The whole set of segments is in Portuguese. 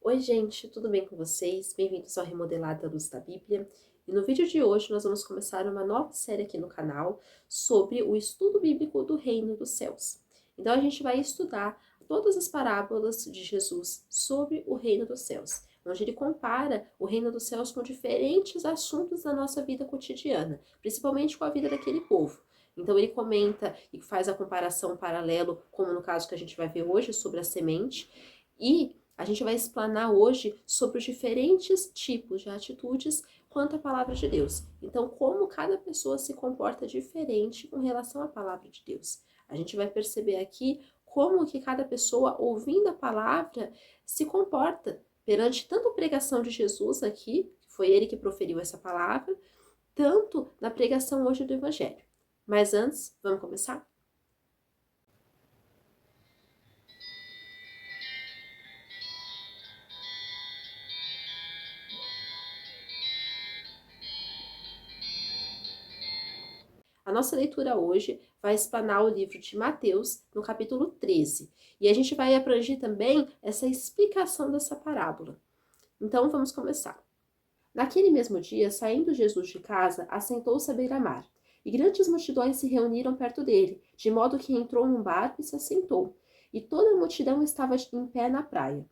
Oi, gente, tudo bem com vocês? Bem-vindos ao Remodelado à Luz da Bíblia. E no vídeo de hoje nós vamos começar uma nova série aqui no canal sobre o estudo bíblico do Reino dos Céus. Então a gente vai estudar todas as parábolas de Jesus sobre o Reino dos Céus, onde ele compara o Reino dos Céus com diferentes assuntos da nossa vida cotidiana, principalmente com a vida daquele povo. Então ele comenta e faz a comparação paralelo, como no caso que a gente vai ver hoje, sobre a semente, e a gente vai explanar hoje sobre os diferentes tipos de atitudes quanto à palavra de Deus. Então, como cada pessoa se comporta diferente com relação à palavra de Deus. A gente vai perceber aqui como que cada pessoa, ouvindo a palavra, se comporta perante tanto a pregação de Jesus aqui, foi ele que proferiu essa palavra, tanto na pregação hoje do Evangelho. Mas antes, vamos começar? A nossa leitura hoje vai explanar o livro de Mateus, no capítulo 13. E a gente vai abranger também essa explicação dessa parábola. Então, vamos começar. Naquele mesmo dia, saindo Jesus de casa, assentou-se à beira-mar. E grandes multidões se reuniram perto dele, de modo que entrou num barco e se assentou. E toda a multidão estava em pé na praia.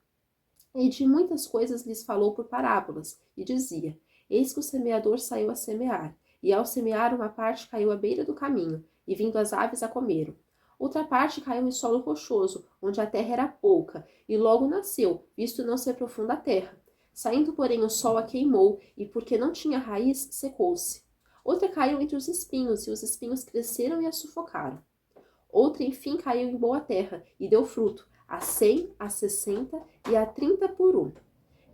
E de muitas coisas lhes falou por parábolas, e dizia: Eis que o semeador saiu a semear, e ao semear uma parte caiu à beira do caminho, e vindo as aves a comeram. Outra parte caiu em solo rochoso, onde a terra era pouca, e logo nasceu, visto não ser profunda a terra. Saindo, porém, o sol a queimou, e porque não tinha raiz, secou-se. Outra caiu entre os espinhos, e os espinhos cresceram e a sufocaram. Outra, enfim, caiu em boa terra, e deu fruto, a 100, a 60 e a 30 por um.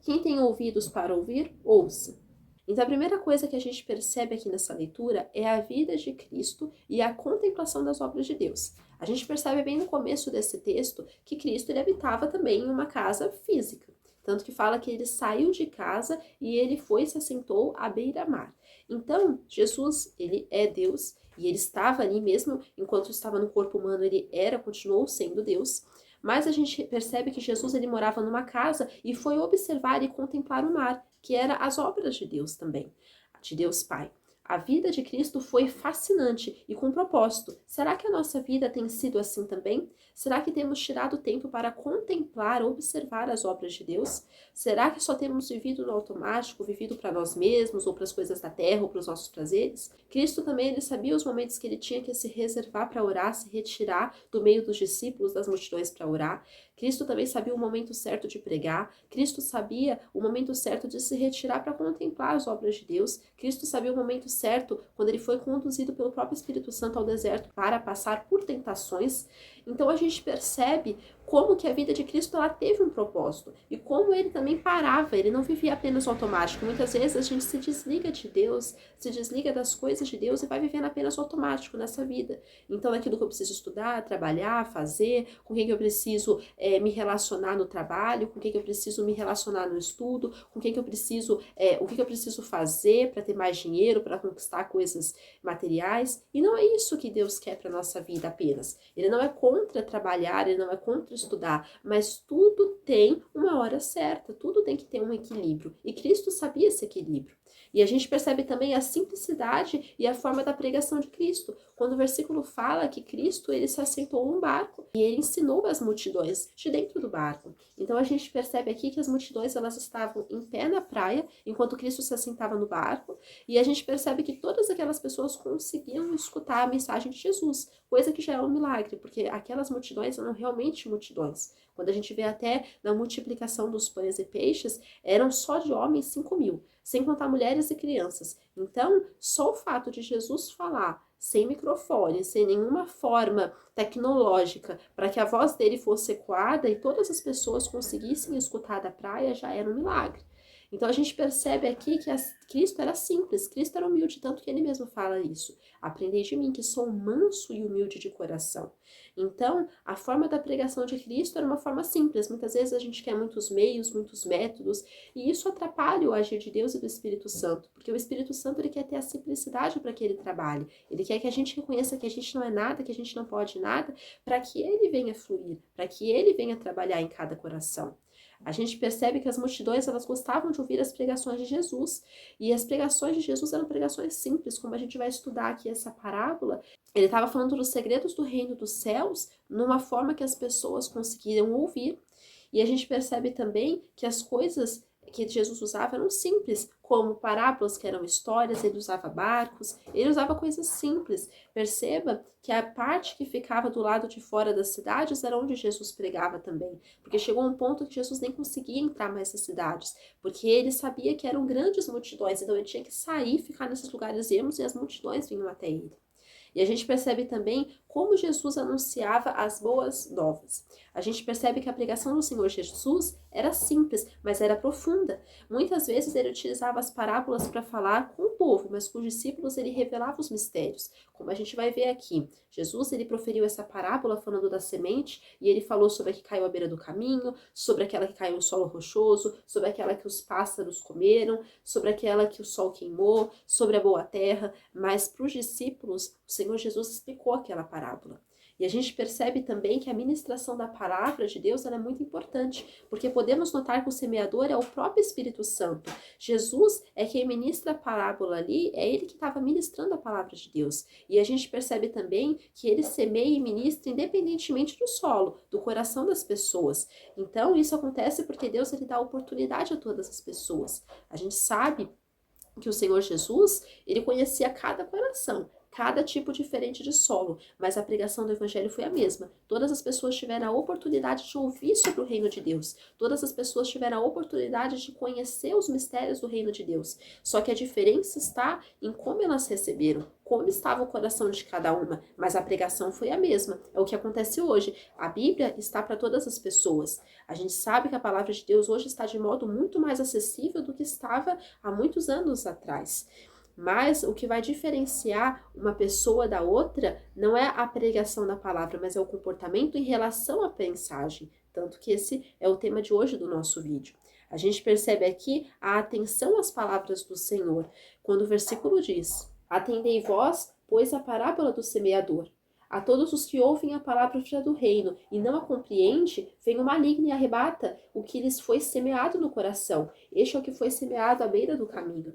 Quem tem ouvidos para ouvir, ouça. Então, a primeira coisa que a gente percebe aqui nessa leitura é a vida de Cristo e a contemplação das obras de Deus. A gente percebe bem no começo desse texto que Cristo ele habitava também em uma casa física. Tanto que fala que ele saiu de casa e ele foi e se assentou à beira-mar. Então, Jesus, ele é Deus e ele estava ali mesmo, enquanto estava no corpo humano, ele continuou sendo Deus. Mas a gente percebe que Jesus ele morava numa casa e foi observar e contemplar o mar, que era as obras de Deus também, de Deus Pai. A vida de Cristo foi fascinante e com propósito. Será que a nossa vida tem sido assim também? Será que temos tirado tempo para contemplar, observar as obras de Deus? Será que só temos vivido no automático, vivido para nós mesmos, ou para as coisas da terra, ou para os nossos prazeres? Cristo também ele sabia os momentos que ele tinha que se reservar para orar, se retirar do meio dos discípulos, das multidões para orar. Cristo também sabia o momento certo de pregar. Cristo sabia o momento certo de se retirar para contemplar as obras de Deus. Cristo sabia o momento certo quando ele foi conduzido pelo próprio Espírito Santo ao deserto para passar por tentações. Então a gente percebe como que a vida de Cristo ela teve um propósito e como ele também parava, ele não vivia apenas no automático. Muitas vezes a gente se desliga de Deus, se desliga das coisas de Deus e vai vivendo apenas automático nessa vida. Então aquilo que eu preciso estudar, trabalhar, fazer, com quem que eu preciso me relacionar no trabalho, com quem que eu preciso me relacionar no estudo, com quem que eu preciso, o que que eu preciso fazer para ter mais dinheiro, para conquistar coisas materiais. E não é isso que Deus quer para nossa vida apenas. Ele não é contra trabalhar, ele não é contra estudar, mas tudo tem uma hora certa, tudo tem que ter um equilíbrio. E Cristo sabia esse equilíbrio. E a gente percebe também a simplicidade e a forma da pregação de Cristo. Quando o versículo fala que Cristo ele se assentou num barco e ele ensinou as multidões de dentro do barco. Então a gente percebe aqui que as multidões elas estavam em pé na praia enquanto Cristo se assentava no barco e a gente percebe que todas aquelas pessoas conseguiam escutar a mensagem de Jesus, coisa que já é um milagre, porque aquelas multidões eram realmente multidões. Quando a gente vê até na multiplicação dos pães e peixes, eram só de homens 5.000, sem contar mulheres e crianças. Então, só o fato de Jesus falar sem microfone, sem nenhuma forma tecnológica, para que a voz dele fosse ecoada e todas as pessoas conseguissem escutar da praia, já era um milagre. Então a gente percebe aqui que Cristo era simples, Cristo era humilde, tanto que ele mesmo fala isso. Aprendei de mim que sou manso e humilde de coração. Então, a forma da pregação de Cristo era uma forma simples. Muitas vezes a gente quer muitos meios, muitos métodos, e isso atrapalha o agir de Deus e do Espírito Santo, porque o Espírito Santo ele quer ter a simplicidade para que ele trabalhe. Ele quer que a gente reconheça que a gente não é nada, que a gente não pode nada, para que ele venha fluir, para que ele venha trabalhar em cada coração. A gente percebe que as multidões, elas gostavam de ouvir as pregações de Jesus. E as pregações de Jesus eram pregações simples, como a gente vai estudar aqui essa parábola. Ele estava falando dos segredos do reino dos céus, numa forma que as pessoas conseguiram ouvir. E a gente percebe também que as coisas que Jesus usava eram simples, como parábolas que eram histórias, ele usava barcos, ele usava coisas simples. Perceba que a parte que ficava do lado de fora das cidades era onde Jesus pregava também, porque chegou um ponto que Jesus nem conseguia entrar mais nas cidades, porque ele sabia que eram grandes multidões, então ele tinha que sair, ficar nesses lugares ermos e as multidões vinham até ele. E a gente percebe também como Jesus anunciava as boas novas. A gente percebe que a pregação do Senhor Jesus era simples, mas era profunda. Muitas vezes ele utilizava as parábolas para falar com o povo, mas com os discípulos ele revelava os mistérios. Como a gente vai ver aqui, Jesus ele proferiu essa parábola falando da semente e ele falou sobre a que caiu à beira do caminho, sobre aquela que caiu no solo rochoso, sobre aquela que os pássaros comeram, sobre aquela que o sol queimou, sobre a boa terra, mas para os discípulos o Senhor Jesus explicou aquela parábola. E a gente percebe também que a ministração da palavra de Deus é muito importante, porque podemos notar que o semeador é o próprio Espírito Santo. Jesus é quem ministra a parábola ali, é ele que estava ministrando a palavra de Deus. E a gente percebe também que ele semeia e ministra independentemente do solo, do coração das pessoas. Então isso acontece porque Deus ele dá oportunidade a todas as pessoas. A gente sabe que o Senhor Jesus, ele conhecia cada coração, cada tipo diferente de solo, mas a pregação do evangelho foi a mesma. Todas as pessoas tiveram a oportunidade de ouvir sobre o reino de Deus. Todas as pessoas tiveram a oportunidade de conhecer os mistérios do reino de Deus. Só que a diferença está em como elas receberam, como estava o coração de cada uma, mas a pregação foi a mesma. É o que acontece hoje. A Bíblia está para todas as pessoas. A gente sabe que a palavra de Deus hoje está de modo muito mais acessível do que estava há muitos anos atrás. Mas o que vai diferenciar uma pessoa da outra não é a pregação da palavra, mas é o comportamento em relação à mensagem. Tanto que esse é o tema de hoje do nosso vídeo. A gente percebe aqui a atenção às palavras do Senhor, quando o versículo diz: atendei vós, pois, a parábola do semeador. A todos os que ouvem a palavra do reino e não a compreende, vem o maligno e arrebata o que lhes foi semeado no coração. Este é o que foi semeado à beira do caminho.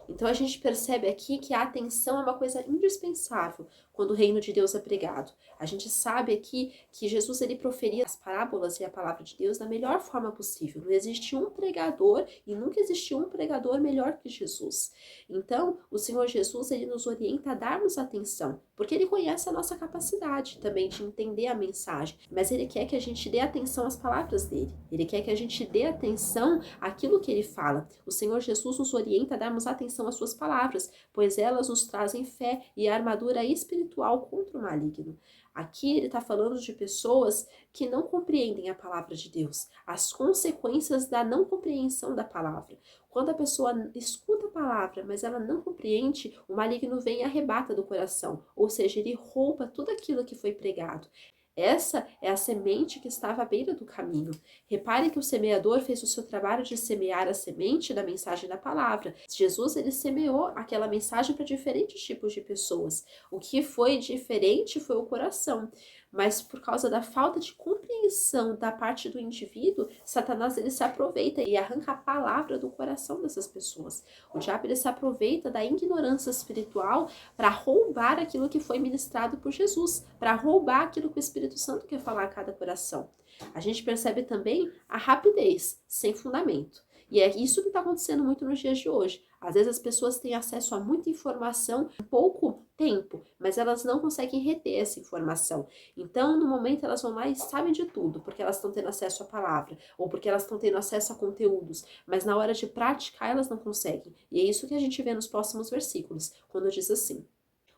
Então a gente percebe aqui que a atenção é uma coisa indispensável quando o reino de Deus é pregado. A gente sabe aqui que Jesus ele proferia as parábolas e a palavra de Deus da melhor forma possível. Não existe um pregador e nunca existiu um pregador melhor que Jesus. Então o Senhor Jesus ele nos orienta a darmos atenção, porque ele conhece a nossa capacidade também de entender a mensagem, mas ele quer que a gente dê atenção às palavras dele. Ele quer que a gente dê atenção àquilo que ele fala. O Senhor Jesus nos orienta a darmos atenção às suas palavras, pois elas nos trazem fé e a armadura espiritual contra o maligno. Aqui ele está falando de pessoas que não compreendem a palavra de Deus, as consequências da não compreensão da palavra. Quando a pessoa escuta a palavra, mas ela não compreende, o maligno vem e arrebata do coração, ou seja, ele rouba tudo aquilo que foi pregado. Essa é a semente que estava à beira do caminho. Repare que o semeador fez o seu trabalho de semear a semente da mensagem da palavra. Jesus ele semeou aquela mensagem para diferentes tipos de pessoas. O que foi diferente foi o coração. Mas por causa da falta de compreensão da parte do indivíduo, Satanás ele se aproveita e arranca a palavra do coração dessas pessoas. O diabo ele se aproveita da ignorância espiritual para roubar aquilo que foi ministrado por Jesus, para roubar aquilo que o Espírito Santo quer falar a cada coração. A gente percebe também a rapidez, sem fundamento. E é isso que está acontecendo muito nos dias de hoje. Às vezes as pessoas têm acesso a muita informação em pouco tempo, mas elas não conseguem reter essa informação. Então, no momento, elas vão lá e sabem de tudo, porque elas estão tendo acesso à palavra, ou porque elas estão tendo acesso a conteúdos, mas na hora de praticar, elas não conseguem. E é isso que a gente vê nos próximos versículos, quando diz assim: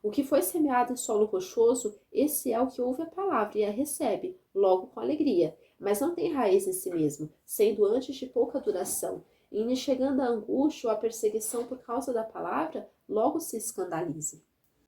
o que foi semeado em solo rochoso, esse é o que ouve a palavra e a recebe, logo com alegria, mas não tem raiz em si mesmo, sendo antes de pouca duração. E chegando a angústia ou a perseguição por causa da palavra, logo se escandaliza.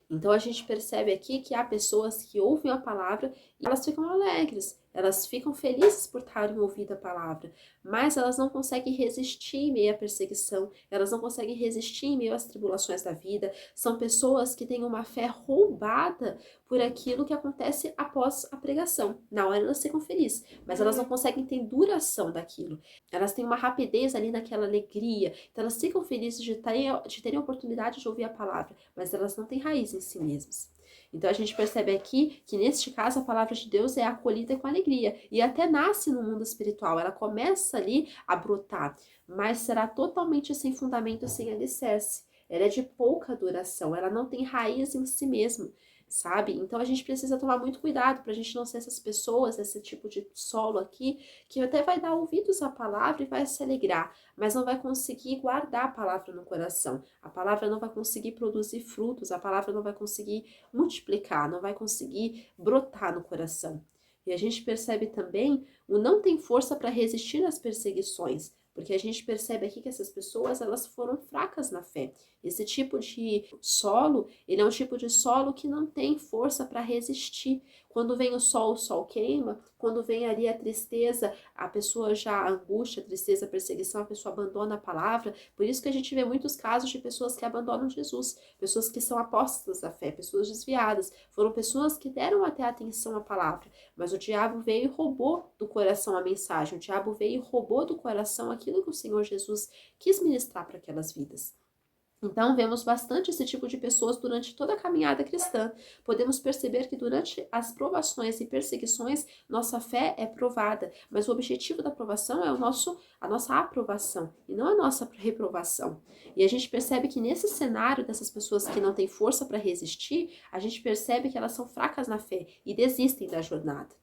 Então a gente percebe aqui que há pessoas que ouvem a palavra E elas ficam alegres, elas ficam felizes por estarem ouvindo a palavra, mas elas não conseguem resistir em meio à perseguição, elas não conseguem resistir em meio às tribulações da vida. São pessoas que têm uma fé roubada por aquilo que acontece após a pregação. Na hora elas ficam felizes, mas elas não conseguem ter duração daquilo. Elas têm uma rapidez ali naquela alegria, então elas ficam felizes de terem a oportunidade de ouvir a palavra, mas elas não têm raiz em si mesmas. Então a gente percebe aqui que neste caso a palavra de Deus é acolhida com alegria e até nasce no mundo espiritual, ela começa ali a brotar, mas será totalmente sem fundamento, sem alicerce. Ela é de pouca duração, ela não tem raiz em si mesma, sabe? Então a gente precisa tomar muito cuidado para a gente não ser essas pessoas, esse tipo de solo aqui, que até vai dar ouvidos à palavra e vai se alegrar, mas não vai conseguir guardar a palavra no coração. A palavra não vai conseguir produzir frutos, a palavra não vai conseguir multiplicar, não vai conseguir brotar no coração. E a gente percebe também o não tem força para resistir às perseguições, porque a gente percebe aqui que essas pessoas, elas foram fracas na fé. Esse tipo de solo, ele é um tipo de solo que não tem força para resistir. Quando vem o sol queima. Quando vem ali a tristeza, a pessoa já, a angústia, a tristeza, a perseguição, a pessoa abandona a palavra. Por isso que a gente vê muitos casos de pessoas que abandonam Jesus, pessoas que são apóstatas da fé, pessoas desviadas. Foram pessoas que deram até atenção à palavra, mas o diabo veio e roubou do coração a mensagem. O diabo veio e roubou do coração aquilo que o Senhor Jesus quis ministrar para aquelas vidas. Então, vemos bastante esse tipo de pessoas durante toda a caminhada cristã. Podemos perceber que durante as provações e perseguições, nossa fé é provada, mas o objetivo da provação é a nossa aprovação e não a nossa reprovação. E a gente percebe que nesse cenário dessas pessoas que não têm força para resistir, a gente percebe que elas são fracas na fé e desistem da jornada.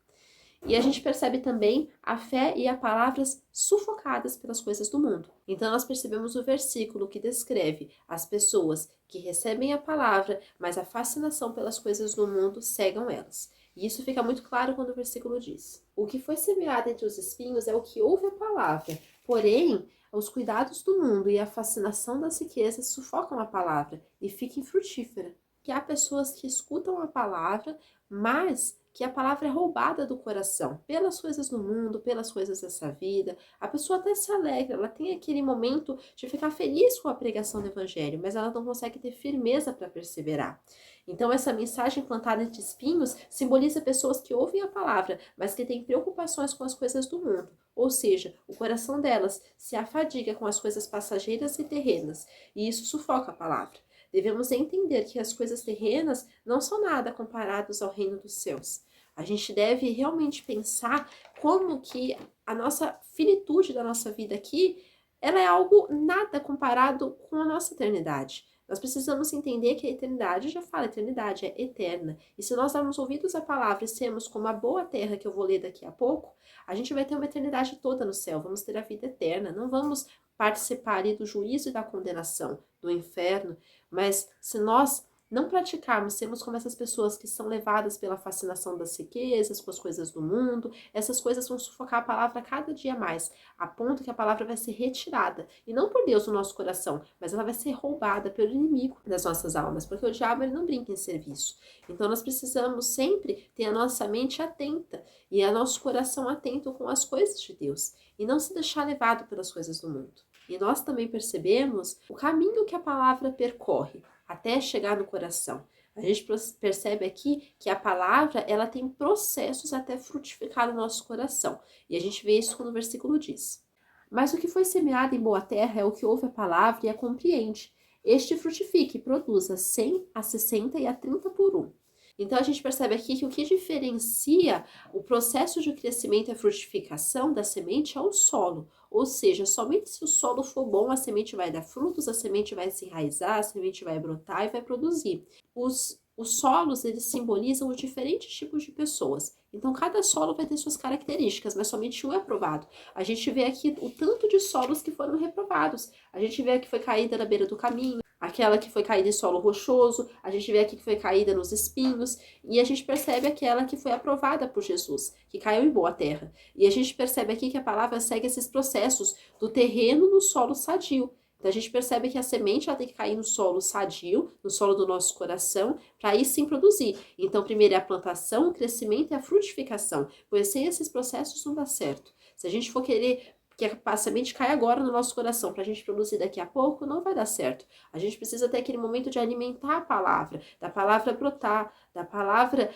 E a gente percebe também a fé e as palavras sufocadas pelas coisas do mundo. Então nós percebemos o versículo que descreve as pessoas que recebem a palavra, mas a fascinação pelas coisas do mundo cegam elas. E isso fica muito claro quando o versículo diz: o que foi semeado entre os espinhos é o que ouve a palavra, porém os cuidados do mundo e a fascinação das riquezas sufocam a palavra e fica infrutífera. Que há pessoas que escutam a palavra, mas que a palavra é roubada do coração, pelas coisas do mundo, pelas coisas dessa vida. A pessoa até se alegra, ela tem aquele momento de ficar feliz com a pregação do evangelho, mas ela não consegue ter firmeza para perseverar. Então essa mensagem plantada entre espinhos simboliza pessoas que ouvem a palavra, mas que têm preocupações com as coisas do mundo. Ou seja, o coração delas se afadiga com as coisas passageiras e terrenas, e isso sufoca a palavra. Devemos entender que as coisas terrenas não são nada comparadas ao reino dos céus. A gente deve realmente pensar como que a nossa finitude da nossa vida aqui, ela é algo nada comparado com a nossa eternidade. Nós precisamos entender que a eternidade, já fala, a eternidade é eterna. E se nós darmos ouvidos à palavra e sermos como a boa terra que eu vou ler daqui a pouco, a gente vai ter uma eternidade toda no céu, vamos ter a vida eterna, não vamos participar ali do juízo e da condenação, do inferno, mas se nós não praticarmos, sermos como essas pessoas que são levadas pela fascinação das riquezas, com as coisas do mundo, essas coisas vão sufocar a palavra cada dia mais, a ponto que a palavra vai ser retirada, e não por Deus no nosso coração, mas ela vai ser roubada pelo inimigo das nossas almas, porque o diabo ele não brinca em serviço. Então nós precisamos sempre ter a nossa mente atenta e o nosso coração atento com as coisas de Deus, e não se deixar levado pelas coisas do mundo. E nós também percebemos o caminho que a palavra percorre até chegar no coração. A gente percebe aqui que a palavra ela tem processos até frutificar no nosso coração. E a gente vê isso quando o versículo diz: mas o que foi semeado em boa terra é o que ouve a palavra e a compreende. Este frutifica e produza 100, a 60 e a 30 por um. Então a gente percebe aqui que o que diferencia o processo de crescimento e a frutificação da semente é o solo. Ou seja, somente se o solo for bom, a semente vai dar frutos, a semente vai se enraizar, a semente vai brotar e vai produzir. Os solos, eles simbolizam os diferentes tipos de pessoas. Então, cada solo vai ter suas características, mas somente um é aprovado. A gente vê aqui o tanto de solos que foram reprovados. A gente vê que foi caída na beira do caminho, aquela que foi caída em solo rochoso, a gente vê aqui que foi caída nos espinhos, e a gente percebe aquela que foi aprovada por Jesus, que caiu em boa terra. E a gente percebe aqui que a palavra segue esses processos do terreno no solo sadio. Então a gente percebe que a semente ela tem que cair no solo sadio, no solo do nosso coração, para aí sim produzir. Então primeiro é a plantação, o crescimento e a frutificação, pois sem esses processos não dá certo. Se a gente for querer que a semente caia agora no nosso coração para a gente produzir daqui a pouco, não vai dar certo. A gente precisa ter aquele momento de alimentar a palavra, da palavra brotar, da palavra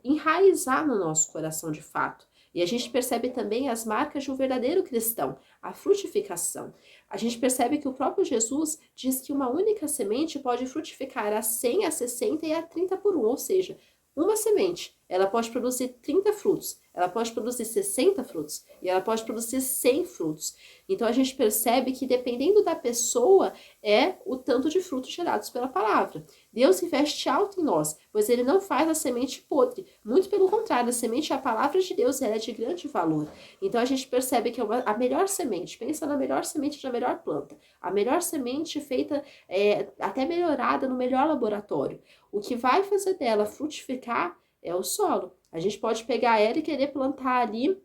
enraizar no nosso coração de fato. E a gente percebe também as marcas de um verdadeiro cristão, a frutificação. A gente percebe que o próprio Jesus diz que uma única semente pode frutificar a 100, a 60 e a 30 por um, ou seja, uma semente, ela pode produzir 30 frutos, ela pode produzir 60 frutos e ela pode produzir 100 frutos. Então a gente percebe que dependendo da pessoa é o tanto de frutos gerados pela palavra. Deus investe alto em nós, pois ele não faz a semente podre. Muito pelo contrário, a semente é a palavra de Deus, ela é de grande valor. Então a gente percebe que a melhor semente, pensa na melhor semente da melhor planta, a melhor semente feita até melhorada no melhor laboratório. O que vai fazer dela frutificar é o solo. A gente pode pegar ela e querer plantar ali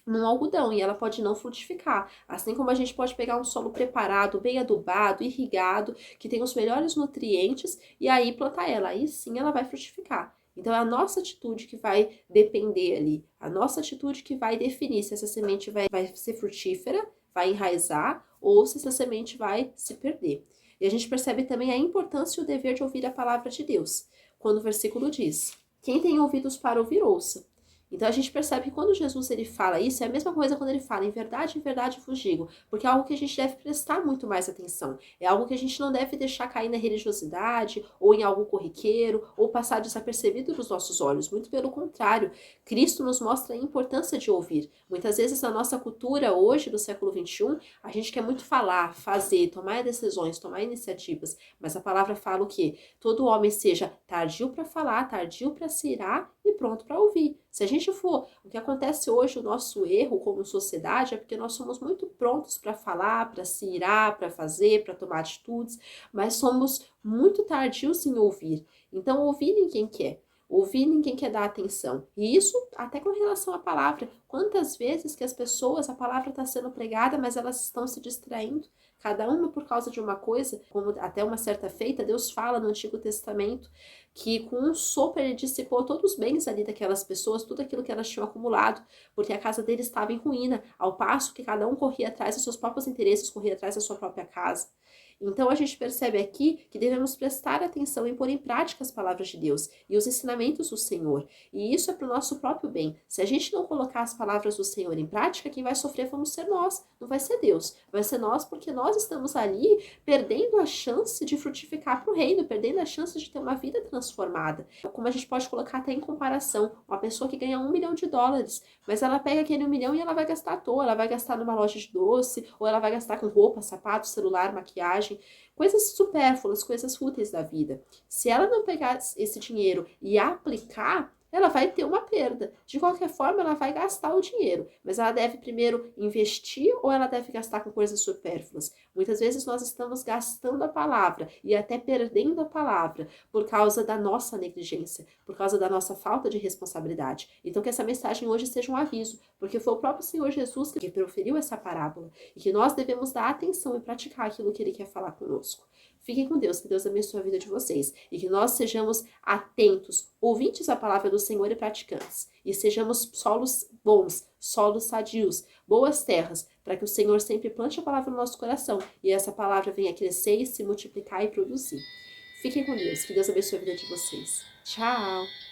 num algodão e ela pode não frutificar. Assim como a gente pode pegar um solo preparado, bem adubado, irrigado, que tem os melhores nutrientes e aí plantar ela. Aí sim ela vai frutificar. Então é a nossa atitude que vai depender ali, a nossa atitude que vai definir se essa semente vai ser frutífera, vai enraizar ou se essa semente vai se perder. E a gente percebe também a importância e o dever de ouvir a palavra de Deus, quando o versículo diz: quem tem ouvidos para ouvir, ouça. Então a gente percebe que quando Jesus ele fala isso, é a mesma coisa quando ele fala em verdade vos digo, porque é algo que a gente deve prestar muito mais atenção, é algo que a gente não deve deixar cair na religiosidade, ou em algo corriqueiro, ou passar desapercebido dos nossos olhos, muito pelo contrário, Cristo nos mostra a importância de ouvir. Muitas vezes na nossa cultura hoje, do século XXI, a gente quer muito falar, fazer, tomar decisões, tomar iniciativas, mas a palavra fala o quê? Todo homem seja tardio para falar, tardio para se irar e pronto para ouvir. Se a gente for, o que acontece hoje, o nosso erro como sociedade é porque nós somos muito prontos para falar, para se irar, para fazer, para tomar atitudes, mas somos muito tardios em ouvir. Então, ouvir ninguém quer. Ouvir ninguém quer dar atenção. E isso até com relação à palavra. Quantas vezes que as pessoas, a palavra está sendo pregada, mas elas estão se distraindo, cada uma por causa de uma coisa, como até uma certa feita, Deus fala no Antigo Testamento que com um sopro ele dissipou todos os bens ali daquelas pessoas, tudo aquilo que elas tinham acumulado, porque a casa deles estava em ruína, ao passo que cada um corria atrás dos seus próprios interesses, corria atrás da sua própria casa. Então a gente percebe aqui que devemos prestar atenção em pôr em prática as palavras de Deus e os ensinamentos do Senhor. E isso é para o nosso próprio bem. Se a gente não colocar as palavras do Senhor em prática, quem vai sofrer vamos ser nós, não vai ser Deus. Vai ser nós porque nós estamos ali perdendo a chance de frutificar para o reino, perdendo a chance de ter uma vida transformada. Como a gente pode colocar até em comparação, uma pessoa que ganha $1 milhão, mas ela pega aquele 1 milhão e ela vai gastar à toa, ela vai gastar numa loja de doce, ou ela vai gastar com roupa, sapato, celular, maquiagem, coisas supérfluas, coisas fúteis da vida. Se ela não pegar esse dinheiro e aplicar, ela vai ter uma perda. De qualquer forma, ela vai gastar o dinheiro, mas ela deve primeiro investir ou ela deve gastar com coisas supérfluas? Muitas vezes nós estamos gastando a palavra e até perdendo a palavra por causa da nossa negligência, por causa da nossa falta de responsabilidade. Então que essa mensagem hoje seja um aviso, porque foi o próprio Senhor Jesus que proferiu essa parábola e que nós devemos dar atenção e praticar aquilo que Ele quer falar conosco. Fiquem com Deus, que Deus abençoe a vida de vocês e que nós sejamos atentos, ouvintes à palavra do Senhor e praticantes. E sejamos solos bons, solos sadios, boas terras, para que o Senhor sempre plante a palavra no nosso coração e essa palavra venha crescer e se multiplicar e produzir. Fiquem com Deus, que Deus abençoe a vida de vocês. Tchau!